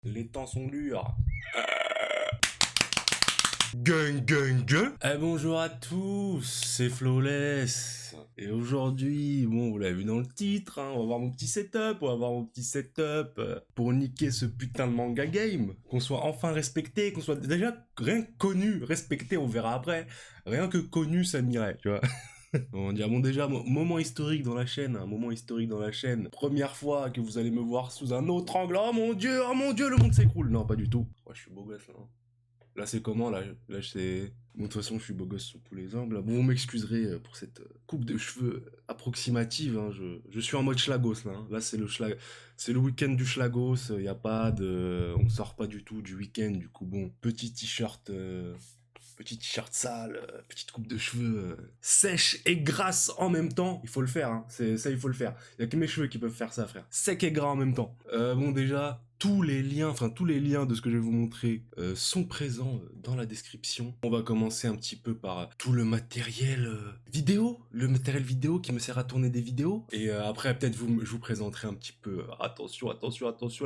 Les temps sont durs. Gang, gang, gang. Bonjour à tous, c'est Flawless. Et aujourd'hui, bon, vous l'avez vu dans le titre, hein, on va voir mon petit setup, pour niquer ce putain de manga game, qu'on soit enfin respecté, qu'on soit déjà rien que connu, respecté, on verra après. Rien que connu, ça m'irait, tu vois. On va dire, bon déjà, moment historique dans la chaîne, un moment historique dans la chaîne. Première fois que vous allez me voir sous un autre angle. Oh mon dieu, le monde s'écroule. Non, pas du tout. Ouais, je suis beau gosse là. Là, c'est comment là c'est. Bon, de toute façon, je suis beau gosse sous tous les angles. Bon, vous m'excuserez pour cette coupe de cheveux approximative. Hein. Je suis en mode schlagos là. Hein. Là, c'est le week-end du schlagos. Y a pas de. On sort pas du tout du week-end. Du coup, bon, petit t-shirt. Petit t-shirt sale, petite coupe de cheveux sèche et grasse en même temps. Il faut le faire, hein. Ça, il faut le faire. Il y a que mes cheveux qui peuvent faire ça, frère. Sec et gras en même temps. Bon, déjà, tous les liens de ce que je vais vous montrer sont présents dans la description. On va commencer un petit peu par tout le matériel vidéo qui me sert à tourner des vidéos. Et après, peut-être je vous présenterai un petit peu. Attention,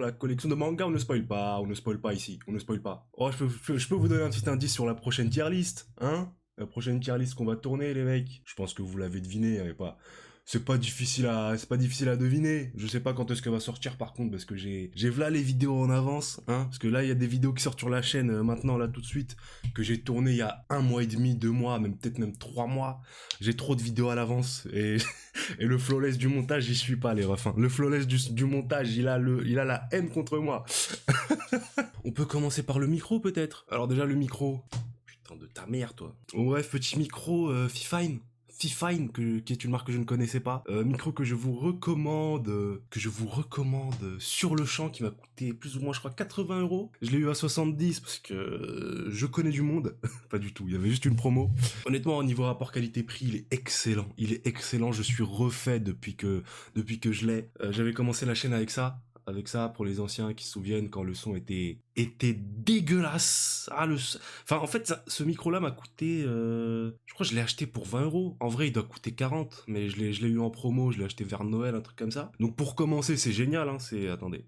la collection de mangas. On ne spoil pas ici. On ne spoil pas. Oh, je peux vous donner un petit indice sur la prochaine tier list, hein? La prochaine tier list qu'on va tourner, les mecs. Je pense que vous l'avez deviné, hein, c'est pas difficile à deviner. Je sais pas quand est-ce qu'elle va sortir par contre parce que j'ai v'là les vidéos en avance, hein, parce que là il y a des vidéos qui sortent sur la chaîne maintenant là tout de suite que j'ai tourné il y a 1 mois et demi, 2 mois, peut-être même 3 mois. J'ai trop de vidéos à l'avance et et le flawless du montage, j'y suis pas les refs. Hein. Le flawless du montage, il a la haine contre moi. On peut commencer par le micro peut-être. Alors déjà le micro. Putain de ta mère toi. Bref, petit micro Fifine. Fifine, qui est une marque que je ne connaissais pas. Micro que je vous recommande sur le champ, qui m'a coûté plus ou moins, je crois, 80 euros. Je l'ai eu à 70 parce que je connais du monde. Pas du tout, il y avait juste une promo. Honnêtement, au niveau rapport qualité-prix, il est excellent. Je suis refait depuis que je l'ai. J'avais commencé la chaîne avec ça. Pour les anciens qui se souviennent, quand le son était dégueulasse. Enfin, en fait, ce micro-là m'a coûté, je crois que je l'ai acheté pour 20 euros. En vrai, il doit coûter 40, mais je l'ai eu en promo, je l'ai acheté vers Noël, un truc comme ça. Donc pour commencer, c'est génial, hein, attendez.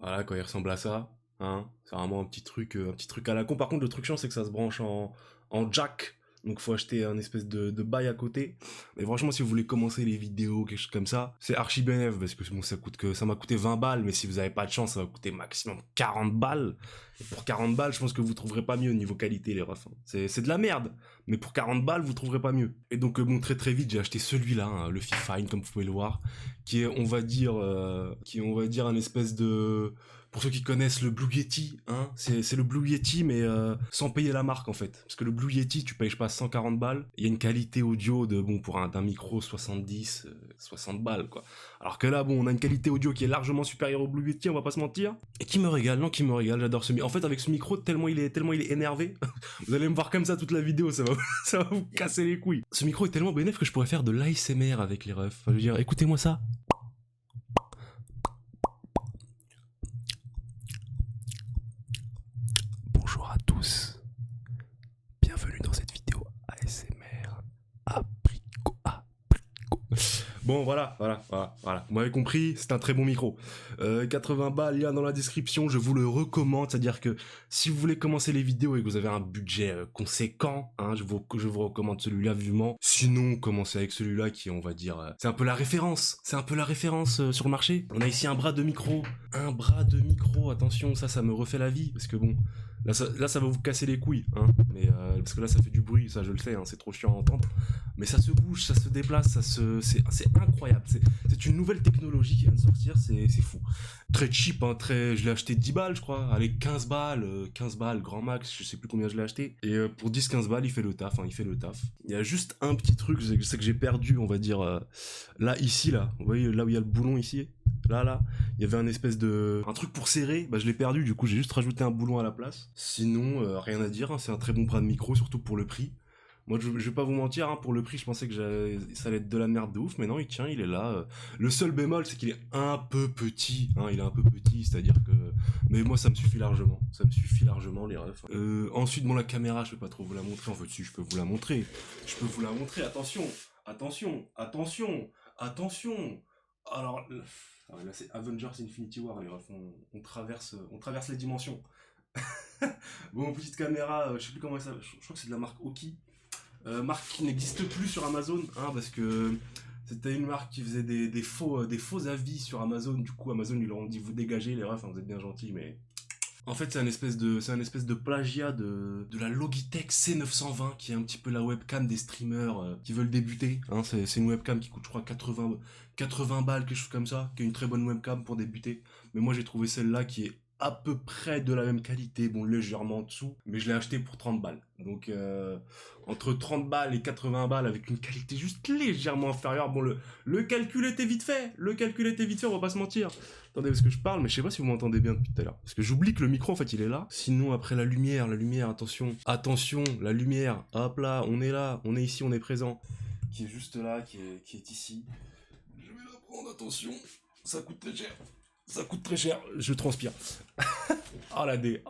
Voilà, quand il ressemble à ça, hein, c'est vraiment un petit truc à la con. Par contre, le truc chiant, c'est que ça se branche en jack. Donc faut acheter un espèce de bail à côté. Mais franchement, si vous voulez commencer les vidéos, quelque chose comme ça, c'est archi bénéf parce que bon, ça m'a coûté 20 balles, mais si vous avez pas de chance, ça va coûter maximum 40 balles. Et pour 40 balles, je pense que vous trouverez pas mieux au niveau qualité, les refs. Hein. C'est de la merde, mais pour 40 balles, vous trouverez pas mieux. Et donc bon, très très vite, j'ai acheté celui-là, hein, le Fifine, comme vous pouvez le voir, qui est, on va dire, un espèce de... Pour ceux qui connaissent le Blue Yeti, hein, c'est le Blue Yeti, mais sans payer la marque en fait. Parce que le Blue Yeti, tu payes, je sais pas, 140 balles. Il y a une qualité audio d'un micro 70, 60 balles quoi. Alors que là, bon, on a une qualité audio qui est largement supérieure au Blue Yeti, on va pas se mentir. Et qui me régale, j'adore ce micro. En fait, avec ce micro, tellement il est énervé, vous allez me voir comme ça toute la vidéo, ça va vous casser les couilles. Ce micro est tellement bénéf que je pourrais faire de l'ASMR avec les refs. Enfin, je veux dire, écoutez-moi ça. Bonjour à tous, bienvenue dans cette vidéo ASMR. Abricot. Bon, voilà. Vous m'avez compris, c'est un très bon micro. 80 balles, il y a dans la description, je vous le recommande. C'est-à-dire que si vous voulez commencer les vidéos et que vous avez un budget conséquent, hein, je vous recommande celui-là vivement. Sinon, commencez avec celui-là qui, on va dire, c'est un peu la référence. sur le marché. On a ici un bras de micro. Attention, ça me refait la vie. Parce que bon, là, ça va vous casser les couilles. Hein, mais, parce que là, ça fait du bruit, ça je le sais, hein, c'est trop chiant à entendre. Mais ça se bouge, ça se déplace, c'est incroyable. C'est une nouvelle technologie qui vient de sortir, c'est fou. Très cheap, hein, je l'ai acheté 10 balles, je crois. Allez, 15 balles, grand max, je sais plus combien je l'ai acheté. Et pour 10-15 balles, il fait le taf, hein, il fait le taf. Il y a juste un petit truc, c'est que j'ai perdu, on va dire, là, ici, là. Vous voyez, là où il y a le boulon ici, là, il y avait un truc pour serrer, bah je l'ai perdu, du coup j'ai juste rajouté un boulon à la place. Sinon, rien à dire, hein, c'est un très bon bras de micro, surtout pour le prix. Moi, je vais pas vous mentir, hein, pour le prix, je pensais que ça allait être de la merde de ouf, mais non, il tient, il est là. Le seul bémol, c'est qu'il est un peu petit, hein, c'est-à-dire que... Mais moi, ça me suffit largement, les refs. Ensuite, bon, la caméra, je peux pas trop vous la montrer, en fait, si, je peux vous la montrer. Attention. Alors, Ah ouais, là c'est Avengers Infinity War, les refs, on traverse les dimensions. Bon, petite caméra, je sais plus comment ça, je crois que c'est de la marque Oki. Marque qui n'existe plus sur Amazon, hein, parce que c'était une marque qui faisait des faux avis sur Amazon. Du coup, Amazon ils leur ont dit vous dégagez les refs, hein, vous êtes bien gentils, mais en fait, c'est un espèce de plagiat de la Logitech C920, qui est un petit peu la webcam des streamers qui veulent débuter. Hein, c'est une webcam qui coûte, je crois, 80 balles, quelque chose comme ça, qui est une très bonne webcam pour débuter. Mais moi, j'ai trouvé celle-là qui est à peu près de la même qualité, bon, légèrement en dessous, mais je l'ai acheté pour 30 balles. Donc, entre 30 balles et 80 balles, avec une qualité juste légèrement inférieure, bon, le calcul était vite fait, on va pas se mentir. Attendez, parce que je parle, mais je sais pas si vous m'entendez bien depuis tout à l'heure. Parce que j'oublie que le micro, en fait, il est là. Sinon, après la lumière, attention, la lumière, hop là, on est ici, on est présent. Qui est juste là, qui est ici. Je vais la prendre, attention, ça coûte très cher, je transpire. Oh la D.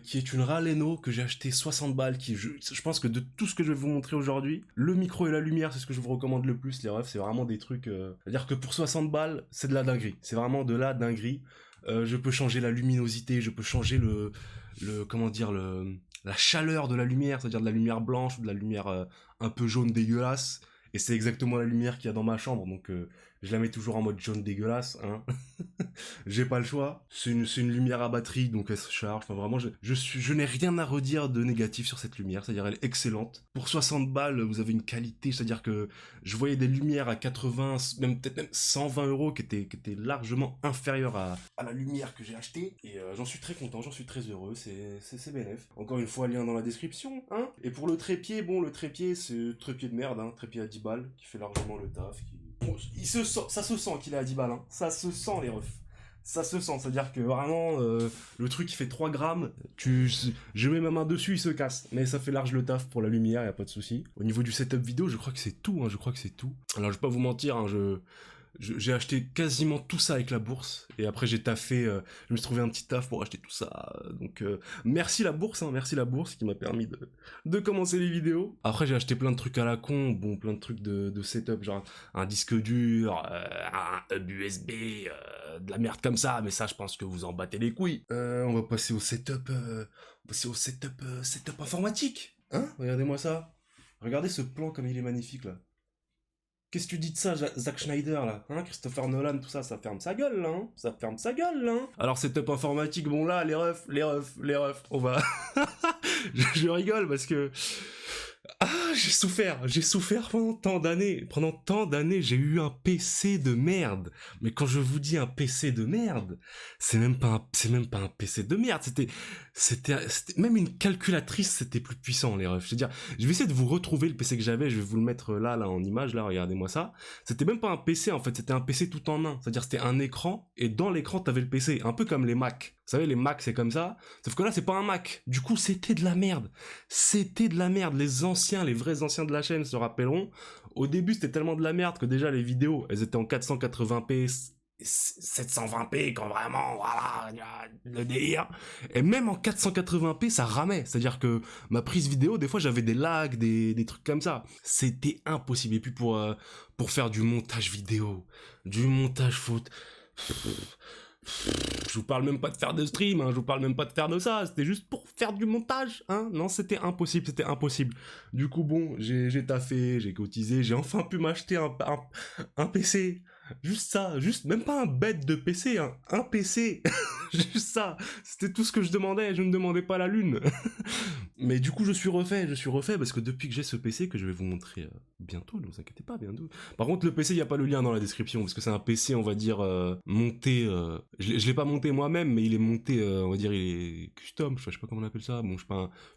Qui est une Raleno que j'ai acheté 60 balles, je pense que de tout ce que je vais vous montrer aujourd'hui, le micro et la lumière, c'est ce que je vous recommande le plus, les refs, c'est vraiment des trucs... C'est-à-dire que pour 60 balles, c'est de la dinguerie. C'est vraiment de la dinguerie. Je peux changer la luminosité, je peux changer la chaleur de la lumière, c'est-à-dire de la lumière blanche ou de la lumière un peu jaune dégueulasse. Et c'est exactement la lumière qu'il y a dans ma chambre, donc je la mets toujours en mode jaune dégueulasse, hein. J'ai pas le choix. C'est une lumière à batterie, donc elle se charge. Enfin, vraiment, je n'ai rien à redire de négatif sur cette lumière. C'est-à-dire, elle est excellente. Pour 60 balles, vous avez une qualité. C'est-à-dire que je voyais des lumières à 80, peut-être même 120 euros qui étaient largement inférieures à la lumière que j'ai achetée. Et j'en suis très content, j'en suis très heureux. C'est bénef. Encore une fois, lien dans la description, hein. Et pour le trépied, bon, le trépied, c'est trépied de merde, hein. Trépied à 10 balles, qui fait largement le taf. Bon, ça se sent qu'il est à 10 balles, hein. Ça se sent, les refs. Ça se sent, c'est-à-dire que vraiment, le truc il fait 3 grammes, je mets ma main dessus, il se casse. Mais ça fait large le taf pour la lumière, y a pas de souci. Au niveau du setup vidéo, je crois que c'est tout, hein, Alors je vais pas vous mentir, hein, j'ai acheté quasiment tout ça avec la bourse, et après j'ai taffé, je me suis trouvé un petit taf pour acheter tout ça, donc merci la bourse qui m'a permis de commencer les vidéos. Après j'ai acheté plein de trucs à la con, bon plein de trucs de setup, genre un disque dur, un hub USB, de la merde comme ça, mais ça je pense que vous en battez les couilles. On va passer au setup, setup informatique, hein, regardez-moi ça, regardez ce plan comme il est magnifique là. Qu'est-ce que tu dis de ça, Zack Schneider, là, hein, Christopher Nolan, tout ça, ça ferme sa gueule, là, hein, ça ferme sa gueule, là, hein. Alors, setup informatique, bon, là, les refs, on va... je rigole, parce que... Ah, j'ai souffert pendant tant d'années, j'ai eu un PC de merde. Mais quand je vous dis un PC de merde, c'est même pas un PC de merde, c'était même une calculatrice, c'était plus puissant, les refs. Je veux dire, je vais essayer de vous retrouver le PC que j'avais, je vais vous le mettre là en image, là, regardez-moi ça. C'était même pas un PC, en fait, c'était un PC tout en un. C'est-à-dire, c'était un écran, et dans l'écran, t'avais le PC, un peu comme les Mac. Vous savez, les Mac, c'est comme ça. Sauf que là, c'est pas un Mac. Du coup, c'était de la merde. Les vrais anciens de la chaîne se rappelleront. Au début, c'était tellement de la merde que déjà, les vidéos, elles étaient en 480p, 720p, quand vraiment, voilà, le délire. Et même en 480p, ça ramait. C'est-à-dire que ma prise vidéo, des fois, j'avais des lags, des trucs comme ça. C'était impossible. Et puis pour faire du montage vidéo, du montage photo... Je vous parle même pas de faire de stream, hein, je vous parle même pas de faire de ça, c'était juste pour faire du montage, hein. Non, c'était impossible. Du coup, bon, j'ai taffé, j'ai cotisé, j'ai enfin pu m'acheter un PC. Juste ça, même pas un bête de PC, hein, un PC. Juste ça, c'était tout ce que je demandais, je ne demandais pas la lune. Mais du coup, je suis refait parce que depuis que j'ai ce PC que je vais vous montrer bientôt, ne vous inquiétez pas, bientôt. Par contre, le PC, il n'y a pas le lien dans la description parce que c'est un PC, on va dire, monté. Je l'ai pas monté moi-même, mais il est monté, on va dire, il est custom, je sais pas comment on appelle ça. Bon, je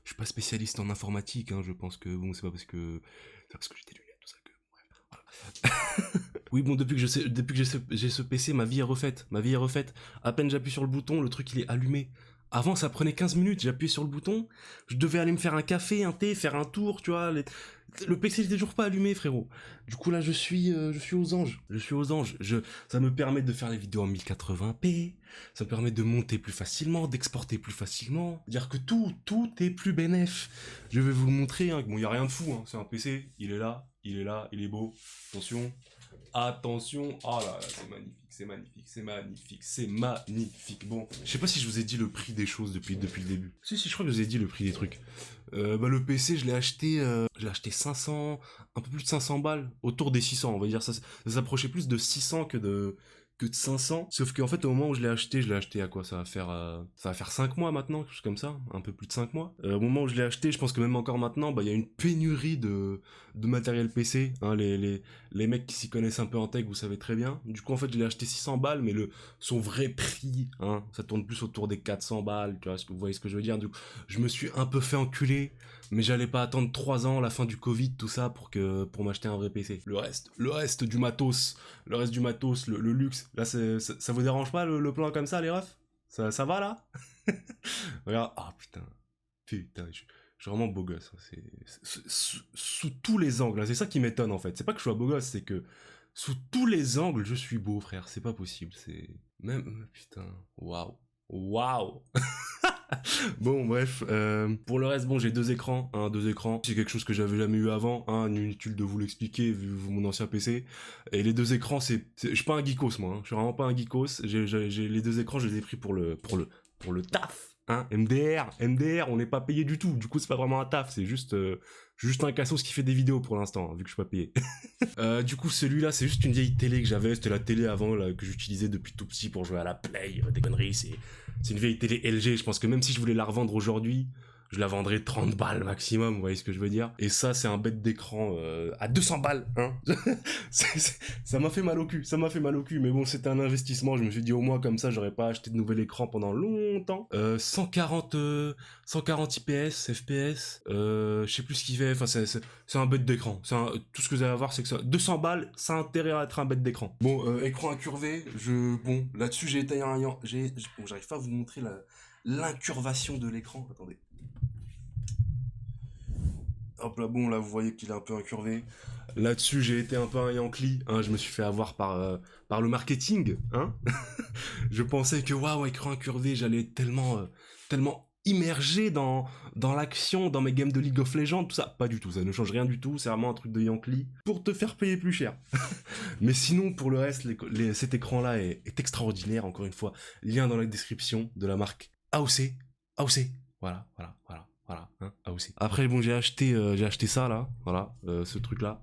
suis pas spécialiste en informatique, hein, je pense que, bon, c'est pas parce que j'ai des lunettes, tout ça que, bref, voilà. Oui, bon, depuis que j'ai ce PC, ma vie est refaite. À peine j'appuie sur le bouton, le truc il est allumé. Avant, ça prenait 15 minutes, j'appuyais sur le bouton, je devais aller me faire un café, un thé, faire un tour, tu vois. Le PC n'était toujours pas allumé, frérot. Du coup, là, je suis aux anges. Ça me permet de faire les vidéos en 1080p, ça me permet de monter plus facilement, d'exporter plus facilement. Dire que tout est plus bénef. Je vais vous le montrer, hein. Bon, il n'y a rien de fou, hein. C'est un PC, il est là, il est beau. Attention. Attention, oh là là, c'est magnifique, c'est magnifique, c'est magnifique, c'est magnifique. Bon, je sais pas si je vous ai dit le prix des choses depuis le début. Si, je crois que je vous ai dit le prix des trucs. Le PC, je l'ai acheté 500, un peu plus de 500 balles, autour des 600, on va dire. Ça s'approchait plus de 600 que de 500. Sauf qu'en fait, au moment où je l'ai acheté à quoi? Ça va faire 5 mois maintenant, quelque chose comme ça, un peu plus de 5 mois. Au moment où je l'ai acheté, je pense que même encore maintenant, bah, il y a une pénurie de matériel PC, hein, les mecs qui s'y connaissent un peu en tech, vous savez très bien. Du coup, en fait, je l'ai acheté 600 balles, mais son vrai prix, hein, ça tourne plus autour des 400 balles, tu vois, vous voyez ce que je veux dire. Du coup, je me suis un peu fait enculer, mais j'allais pas attendre 3 ans, la fin du Covid, tout ça, pour m'acheter un vrai PC. Le reste du matos, le luxe, là, ça vous dérange pas le plan comme ça, les refs? Ça va, là? Regarde, ah putain, je suis vraiment beau gosse, hein. Sous tous les angles, hein. C'est ça qui m'étonne, en fait. C'est pas que je sois beau gosse, c'est que sous tous les angles, je suis beau, frère. C'est pas possible, c'est... Même, putain, waouh. Bon, bref, pour le reste, bon, j'ai deux écrans. C'est quelque chose que j'avais jamais eu avant, hein, inutile de vous l'expliquer vu mon ancien PC. Et les deux écrans, je suis pas un geekos, moi, hein. Je suis vraiment pas un geekos. Les deux écrans, je les ai pris pour le taf. Hein, MDR, on n'est pas payé du tout. Du coup, c'est pas vraiment un taf, c'est juste un cassos qui fait des vidéos pour l'instant, hein, vu que je suis pas payé. Du coup, celui-là, c'est juste une vieille télé que j'avais. C'était la télé avant là, que j'utilisais depuis tout petit pour jouer à la Play, des conneries. C'est une vieille télé LG. Je pense que même si je voulais la revendre aujourd'hui, je la vendrais 30 balles maximum, vous voyez ce que je veux dire. Et ça, c'est un bête d'écran à 200 balles, hein. Ça m'a fait mal au cul, mais bon, c'était un investissement. Je me suis dit, au moins, comme ça, j'aurais pas acheté de nouvel écran pendant longtemps. 140 IPS, FPS, je sais plus ce qu'il fait, enfin, c'est un bête d'écran. Tout ce que vous allez avoir, c'est que ça, 200 balles, ça a intérêt à être un bête d'écran. Bon, écran incurvé, bon, là-dessus, j'ai éteint bon, j'arrive pas à vous montrer l'incurvation de l'écran, attendez. Hop là, bon, là, vous voyez qu'il est un peu incurvé. Là-dessus, j'ai été un peu un Yankee, hein, je me suis fait avoir par le marketing, hein. Je pensais que, waouh, écran incurvé, j'allais être tellement immergé dans l'action, dans mes games de League of Legends, tout ça. Pas du tout, ça ne change rien du tout, c'est vraiment un truc de Yankee pour te faire payer plus cher. Mais sinon, pour le reste, cet écran-là est extraordinaire, encore une fois. Lien dans la description de la marque AOC. Voilà, hein, AOC. Après, bon, j'ai acheté ça, là, voilà, ce truc-là.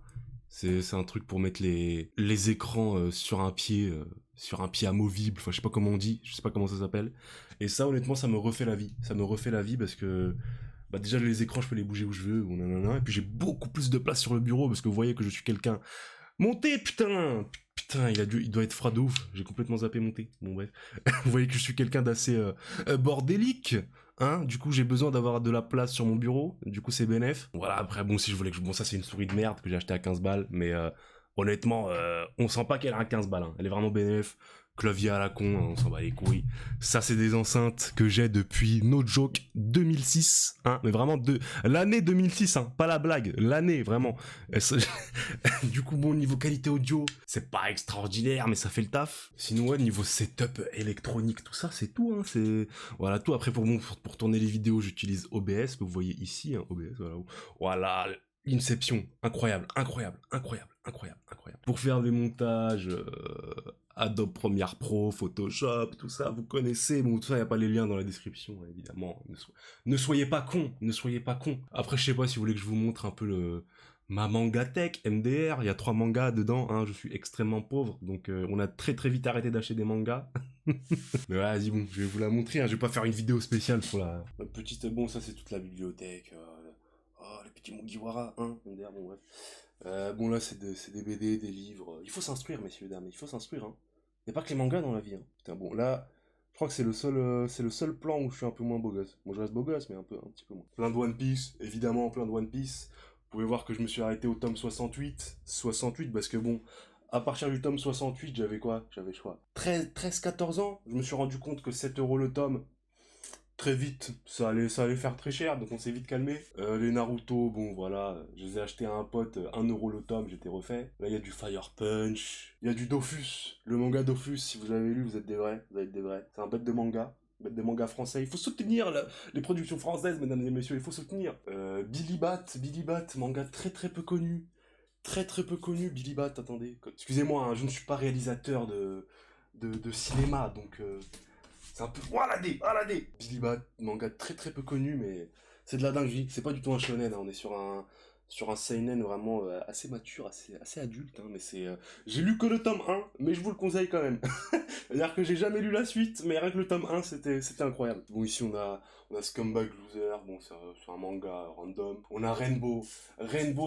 C'est un truc pour mettre les écrans sur un pied amovible, enfin, je sais pas comment on dit, je sais pas comment ça s'appelle. Et ça, honnêtement, ça me refait la vie. Ça me refait la vie parce que, bah, déjà, les écrans, je peux les bouger où je veux, ou nanana, et puis j'ai beaucoup plus de place sur le bureau parce que vous voyez que je suis quelqu'un... Montez, putain, il doit être froid de ouf. J'ai complètement zappé monter. Bon, bref. Vous voyez que je suis quelqu'un d'assez bordélique. Hein, du coup, j'ai besoin d'avoir de la place sur mon bureau. Du coup, c'est bénef. Voilà, après, bon, si je voulais que bon, ça, c'est une souris de merde que j'ai acheté à 15 balles. Mais honnêtement, on sent pas qu'elle a 15 balles. Hein. Elle est vraiment bénef. Clavier à la con, hein, on s'en bat les couilles. Ça, c'est des enceintes que j'ai depuis, no joke, 2006. Hein, mais vraiment, l'année 2006, hein, pas la blague. L'année, vraiment. Du coup, bon, niveau qualité audio, c'est pas extraordinaire, mais ça fait le taf. Sinon, ouais, niveau setup électronique, tout ça, c'est tout, hein, voilà, tout. Après, pour tourner les vidéos, j'utilise OBS, que vous voyez ici, hein, OBS, voilà, Inception, incroyable. Pour faire des montages, Adobe Premiere Pro, Photoshop, tout ça, vous connaissez, bon, tout ça, y a pas les liens dans la description, évidemment. Ne soyez pas cons. Après, je sais pas si vous voulez que je vous montre un peu ma Mangatech, MDR, il y a 3 mangas dedans, hein, je suis extrêmement pauvre, donc on a très très vite arrêté d'acheter des mangas. Mais vas-y, bon, je vais vous la montrer, hein, je vais pas faire une vidéo spéciale pour la petite... Bon, ça c'est toute la bibliothèque, les petits Mugiwara, hein, MDR, bon, bref. Bon, là, c'est des BD, des livres, il faut s'instruire, messieurs, dames, il faut s'instruire, hein. Il n'y a pas que les mangas dans la vie, hein. Putain, bon, là... Je crois que c'est le seul plan où je suis un peu moins beau gosse. Bon, je reste beau gosse, mais un petit peu moins. Plein de One Piece, évidemment, plein de One Piece. Vous pouvez voir que je me suis arrêté au tome 68. 68, parce que bon, à partir du tome 68, j'avais quoi? J'avais, je crois, 13-14 ans. Je me suis rendu compte que 7 € le tome, très vite, ça allait faire très cher, donc on s'est vite calmé. Les Naruto, bon voilà, je les ai achetés à un pote, 1 € le tome, j'étais refait. Là, il y a du Fire Punch, il y a du Dofus, le manga Dofus, si vous avez lu, vous êtes des vrais, C'est un bête de manga français. Il faut soutenir les productions françaises, mesdames et messieurs, il faut soutenir. Billy Bat, manga très très peu connu. très très peu connu, Billy Bat, attendez. Excusez-moi, hein, je ne suis pas réalisateur de cinéma, donc c'est un peu... Voilà des Billy Bat, manga très très peu connu, mais c'est de la dinguerie. C'est pas du tout un shonen, hein, on est sur un seinen vraiment assez mature, assez adulte, hein, mais c'est... J'ai lu que le tome 1, mais je vous le conseille quand même. C'est-à-dire que j'ai jamais lu la suite, mais rien que le tome 1, c'était incroyable. Bon, ici on a Scumbag Loser, bon, c'est un manga random. On a Rainbow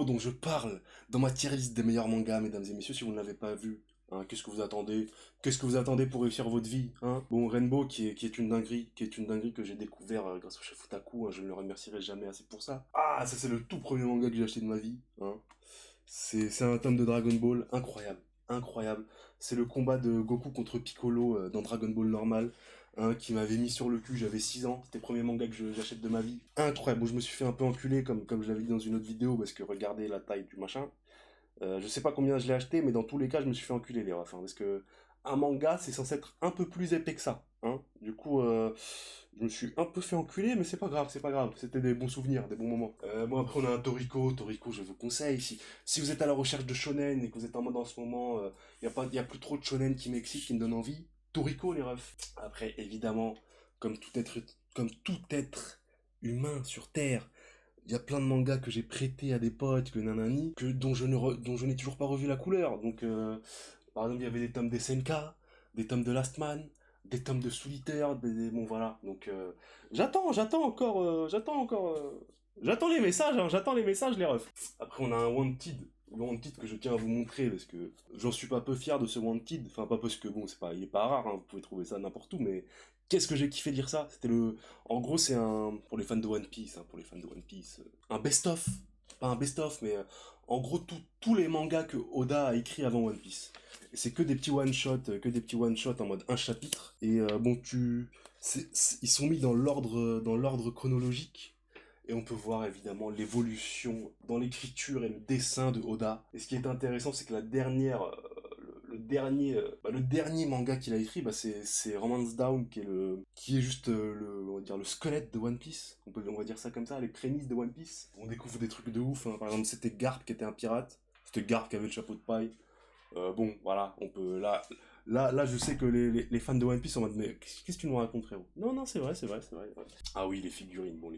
dont je parle dans ma tier list des meilleurs mangas, mesdames et messieurs, si vous ne l'avez pas vu. Hein, qu'est-ce que vous attendez? Qu'est-ce que vous attendez pour réussir votre vie, hein? Bon, Rainbow qui est une dinguerie, que j'ai découvert grâce au chef Otaku, hein, je ne le remercierai jamais assez pour ça. Ah, ça c'est le tout premier manga que j'ai acheté de ma vie, hein. C'est un tome de Dragon Ball incroyable, incroyable. C'est le combat de Goku contre Piccolo dans Dragon Ball normal, hein, qui m'avait mis sur le cul, j'avais 6 ans, c'était le premier manga que j'achète de ma vie. Incroyable, bon, je me suis fait un peu enculer comme je l'avais dit dans une autre vidéo, parce que regardez la taille du machin. Je sais pas combien je l'ai acheté, mais dans tous les cas, je me suis fait enculer les refs, hein, parce que un manga, c'est censé être un peu plus épais que ça, hein. Du coup, je me suis un peu fait enculer, mais c'est pas grave, c'est pas grave. C'était des bons souvenirs, des bons moments. Bon, après, on a un Toriko. Toriko, je vous conseille. Si vous êtes à la recherche de shonen et que vous êtes en mode en ce moment, y a plus trop de shonen qui m'excitent, qui me donnent envie. Toriko, les refs. Après, évidemment, comme comme tout être humain sur Terre, il y a plein de mangas que j'ai prêtés à des potes, dont je n'ai toujours pas revu la couleur. Donc, par exemple, il y avait des tomes d'SNK, des tomes de Last Man, des tomes de Solitaire, bon voilà. Donc, j'attends les messages, les refs. Après, on a un Wanted que je tiens à vous montrer parce que j'en suis pas peu fier de ce Wanted. Enfin, pas parce que bon, il est pas rare, hein, vous pouvez trouver ça n'importe où, mais qu'est-ce que j'ai kiffé lire ça. En gros, c'est pour les fans de One Piece, hein, un best-of. Pas un best-of, mais en gros, tous les mangas que Oda a écrit avant One Piece. Et c'est que des petits one-shots en mode un chapitre. Et bon, ils sont mis dans l'ordre chronologique. Et on peut voir évidemment l'évolution dans l'écriture et le dessin de Oda. Et ce qui est intéressant, c'est que le dernier manga qu'il a écrit, c'est Romance Down, qui est juste on va dire, le squelette de One Piece. On va dire ça comme ça, les prémices de One Piece. On découvre des trucs de ouf, hein. Par exemple, c'était Garp qui était un pirate. C'était Garp qui avait le chapeau de paille. Bon, voilà, on peut... Là, je sais que les fans de One Piece sont en mode, mais qu'est-ce que tu nous racontes, frérot? Non, non, c'est vrai. Ouais. Ah oui, les figurines, bon,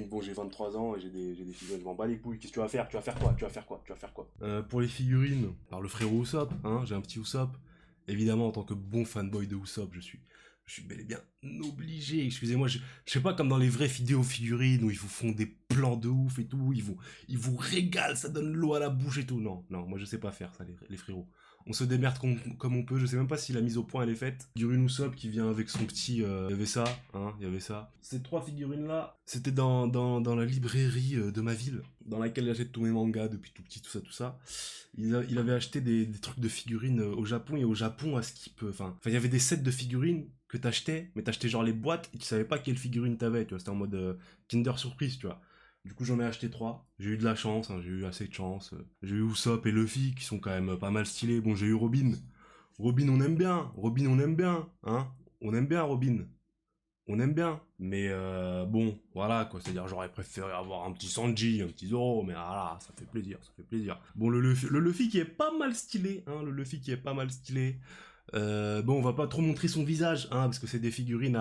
bon, j'ai 23 ans et j'ai des figurines, je m'en bats les couilles. Qu'est-ce que tu vas faire? Tu vas faire quoi? Pour les figurines, par le frérot Usopp, hein, j'ai un petit Usopp. Évidemment, en tant que bon fanboy de Usopp, je suis bel et bien obligé. Excusez-moi, je sais pas comme dans les vraies vidéos figurines où ils vous font des plans de ouf et tout, ils vous régalent, ça donne l'eau à la bouche et tout. Non, moi je sais pas faire ça, les frérots. On se démerde comme on peut, je sais même pas si la mise au point elle est faite. Figurine Usopp qui vient avec son petit... Il y avait ça, hein, il y avait ça. Ces 3 figurines-là, c'était dans la librairie de ma ville, dans laquelle j'achète tous mes mangas depuis tout petit, tout ça. Il avait acheté des trucs de figurines au Japon, et au Japon, à Skip... Enfin, il y avait des sets de figurines que t'achetais, mais t'achetais genre les boîtes et tu savais pas quelle figurine t'avais, tu vois. C'était en mode Kinder Surprise, tu vois. Du coup, j'en ai acheté 3. J'ai eu de la chance, hein, j'ai eu assez de chance. J'ai eu Usopp et Luffy qui sont quand même pas mal stylés. Bon, j'ai eu Robin. Robin, on aime bien. Hein. On aime bien Robin. On aime bien. Mais bon, voilà quoi. C'est-à-dire, j'aurais préféré avoir un petit Sanji, un petit Zoro, mais voilà, ça fait plaisir. Bon, le Luffy qui est pas mal stylé, hein, bon, on va pas trop montrer son visage, hein, parce que c'est des figurines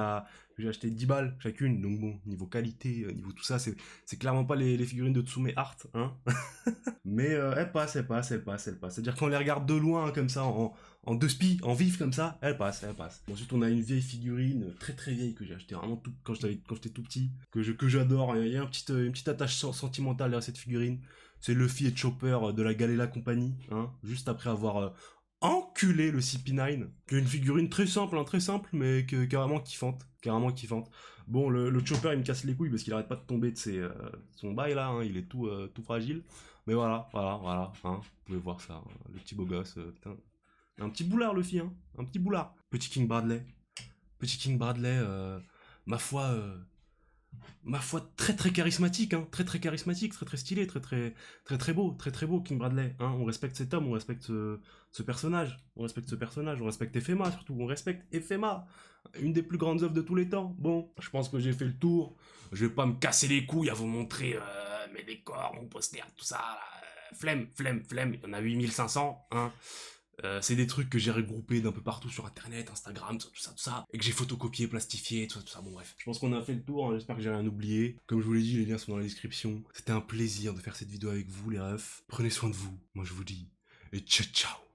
que j'ai acheté 10 balles chacune, donc bon, niveau qualité, niveau tout ça, c'est clairement pas les figurines de Tsume Art, hein. Mais elles passent. C'est-à-dire qu'on les regarde de loin, comme ça, en deux spies, en vif, comme ça, elles passent. Ensuite, on a une vieille figurine, très très vieille, que j'ai acheté vraiment quand j'étais tout petit, que j'adore. Il y a une petite attache sentimentale à cette figurine. C'est Luffy et Chopper de la Galela Company, hein, juste après avoir enculé le CP9, qui est une figurine très simple, mais carrément kiffante. Bon, le Chopper, il me casse les couilles parce qu'il arrête pas de tomber de son bail là, hein, il est tout fragile. Mais voilà, hein, vous pouvez voir ça, hein, le petit beau gosse, putain. Un petit boulard, Luffy, hein, un petit boulard. Petit King Bradley, ma foi, très très charismatique, hein, très très charismatique, très très stylé, très beau, King Bradley, hein. On respecte cet homme, on respecte ce personnage, on respecte Ephema surtout, une des plus grandes œuvres de tous les temps. Bon, je pense que j'ai fait le tour, je vais pas me casser les couilles à vous montrer mes décors, mon poster, tout ça, là. flemme, il y en a 8500, hein. C'est des trucs que j'ai regroupés d'un peu partout sur internet, Instagram, tout ça, et que j'ai photocopié, plastifié, tout ça, bon bref. Je pense qu'on a fait le tour, hein, j'espère que j'ai rien oublié. Comme je vous l'ai dit, les liens sont dans la description. C'était un plaisir de faire cette vidéo avec vous les refs. Prenez soin de vous, moi je vous dis, et ciao ciao.